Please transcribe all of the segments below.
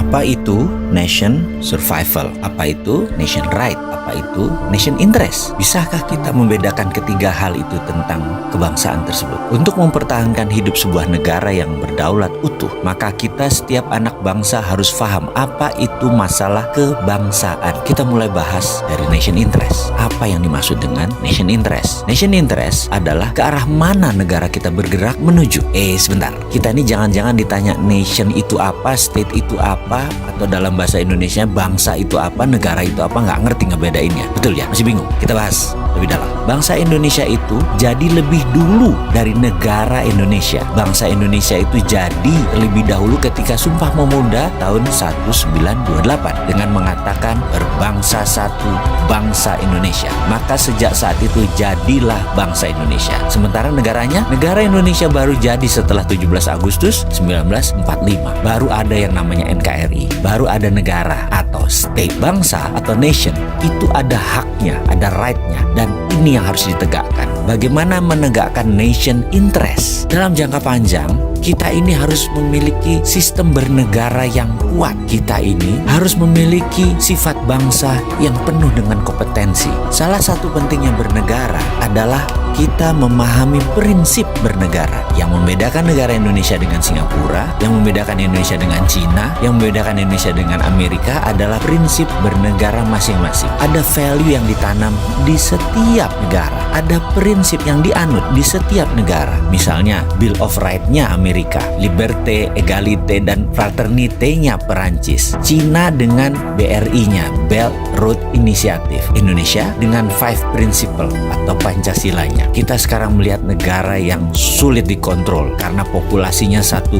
Apa itu nation survival? Apa itu nation right? Apa itu nation interest? Bisakah kita membedakan ketiga hal itu tentang kebangsaan tersebut? Untuk mempertahankan hidup sebuah negara yang berdaulat utuh, maka kita setiap anak bangsa harus paham apa itu masalah kebangsaan. Kita mulai bahas dari nation interest. Apa yang dimaksud dengan nation interest? Nation interest adalah ke arah mana negara kita bergerak menuju. Sebentar. Kita ini jangan-jangan ditanya nation itu apa, state itu apa, atau dalam bahasa Indonesia bangsa itu apa, negara itu apa, nggak ngerti ngebedainnya. Betul ya? Masih bingung? Kita bahas lebih dalam. Bangsa Indonesia itu jadi lebih dulu dari negara Indonesia. Bangsa Indonesia itu jadi lebih dahulu ketika Sumpah Pemuda tahun 1928 dengan mengatakan berbangsa satu, bangsa Indonesia. Maka sejak saat itu jadilah bangsa Indonesia. Sementara negaranya, negara Indonesia baru jadi setelah 17 Agustus 1945. Baru ada yang namanya NKRI, baru ada negara atau state. Bangsa atau nation itu ada haknya, ada right-nya, dan ini yang harus ditegakkan. Bagaimana menegakkan nation interest? Dalam jangka panjang, kita ini harus memiliki sistem bernegara yang kuat. Kita ini harus memiliki sifat bangsa yang penuh dengan kompetensi. Salah satu pentingnya bernegara adalah kita memahami prinsip bernegara. Yang membedakan negara Indonesia dengan Singapura, yang membedakan Indonesia dengan Cina, yang membedakan Indonesia dengan Amerika adalah prinsip bernegara masing-masing. Ada value yang ditanam di setiap negara. Ada prinsip yang dianut di setiap negara. Misalnya Bill of Rights-nya Amerika, Liberté, Égalité, dan Fraternité-nya Perancis. Cina dengan BRI-nya, Belt Road Initiative. Indonesia dengan Five Principle atau Pancasilanya. Kita sekarang melihat negara yang sulit dikontrol karena populasinya 1,5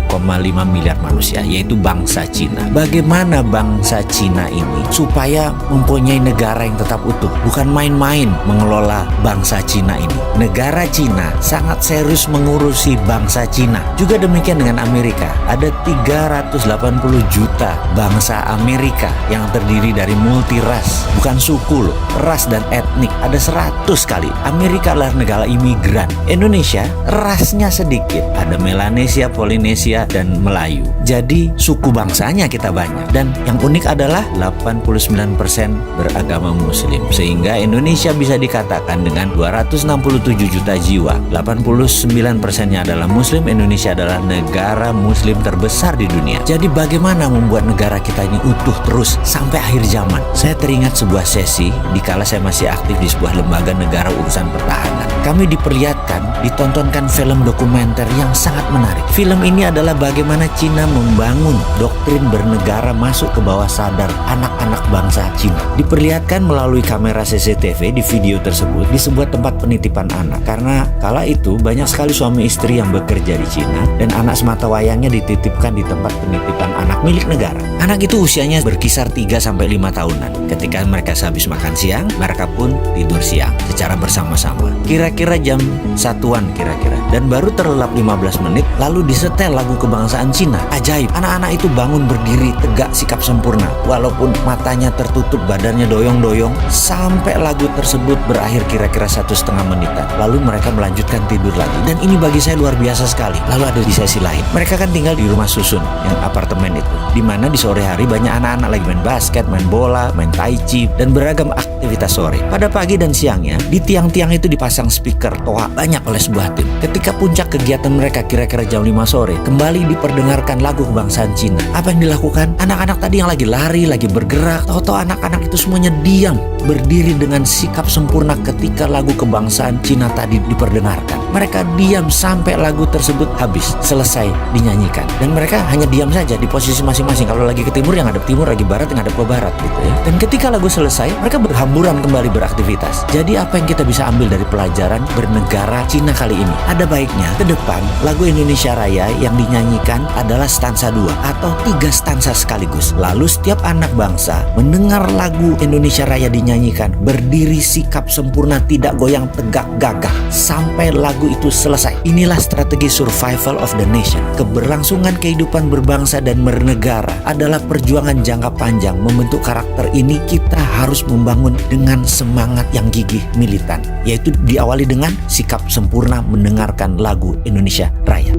miliar manusia, yaitu bangsa Cina. Bagaimana bangsa Cina ini supaya mempunyai negara yang tetap utuh? Bukan main-main mengelola bangsa Cina ini. Negara Cina sangat serius mengurusi bangsa Cina. Juga demikian dengan Amerika. Ada 380 juta bangsa Amerika yang terdiri dari multi ras, bukan suku loh, ras dan etnik. Ada 100 kali. Amerika adalah negara imigran. Indonesia rasnya sedikit, ada Melanesia, Polinesia, dan Melayu. Jadi suku bangsanya kita banyak. Dan yang unik adalah 89% beragama Muslim, sehingga Indonesia bisa dikatakan dengan 267 juta jiwa, 89%-nya adalah Muslim. Indonesia adalah negara Muslim terbesar di dunia. Jadi bagaimana membuat negara kita ini utuh terus sampai akhir zaman? Saya teringat sebuah sesi dikala saya masih aktif di sebuah lembaga negara urusan pertahanan. Kami diperlihatkan, ditontonkan film dokumenter yang sangat menarik. Film ini adalah bagaimana Cina membangun doktrin bernegara masuk ke bawah sadar anak-anak bangsa Cina. Diperlihatkan melalui kamera CCTV di video tersebut di sebuah tempat penitipan anak. Karena kala itu banyak sekali suami istri yang bekerja di Cina dan anak sematawayangnya dititipkan di tempat penitipan anak milik negara. Anak itu usianya berkisar 3-5 tahunan. Ketika mereka sehabis makan siang, mereka pun tidur siang secara bersama-sama. Kira-kira jam 1-an kira-kira. Dan baru terlelap 15 menit lalu disetel lagu kebangsaan Cina. Ajaib, anak-anak itu bangun berdiri tegak sikap sempurna. Walaupun matanya tertutup, badannya doyong-doyong. Sampai lagu tersebut berakhir kira-kira 1,5 menitan. Lalu mereka melanjutkan tidur lagi. Dan ini bagi saya luar biasa sekali. Lalu ada di sesi lain. Mereka kan tinggal di rumah susun, yang apartemen itu. Dimana di sore hari banyak anak-anak lagi main basket, main bola, main tai chi, dan beragam aktivitas sore. Pada pagi dan siangnya, di tiang-tiang itu dipasang speaker toa banyak oleh sebuah tim. Ketika puncak kegiatan mereka kira-kira jam 5 sore, kembali diperdengarkan lagu kebangsaan Cina. Apa yang dilakukan? Anak-anak tadi yang lagi lari, lagi bergerak, tahu-tahu anak-anak itu semuanya diam, berdiri dengan sikap sempurna ketika lagu kebangsaan Cina tadi diperdengarkan. Mereka diam sampai lagu tersebut habis, selesai dinyanyikan. Dan mereka hanya diam saja di posisi masing-masing. Kalau lagi ke timur, yang ngadep timur, lagi barat, yang ngadep ke barat gitu ya. Dan ketika lagu selesai, mereka berhamburan kembali beraktivitas. Jadi apa yang kita bisa ambil dari pelajaran bernegara Cina kali ini? Ada baiknya ke depan lagu Indonesia Raya yang dinyanyikan adalah stansa 2 atau 3 stansa sekaligus. Lalu setiap anak bangsa mendengar lagu Indonesia Raya dinyanyikan, berdiri sikap sempurna, tidak goyang, tegak gagah sampai lagu itu selesai. Inilah strategi survival of the nation. Keberlangsungan kehidupan berbangsa dan bernegara adalah perjuangan jangka panjang. Membentuk karakter ini kita harus membangun dengan semangat yang gigih militan, yaitu diawali dengan sikap sempurna mendengarkan lagu Indonesia Raya.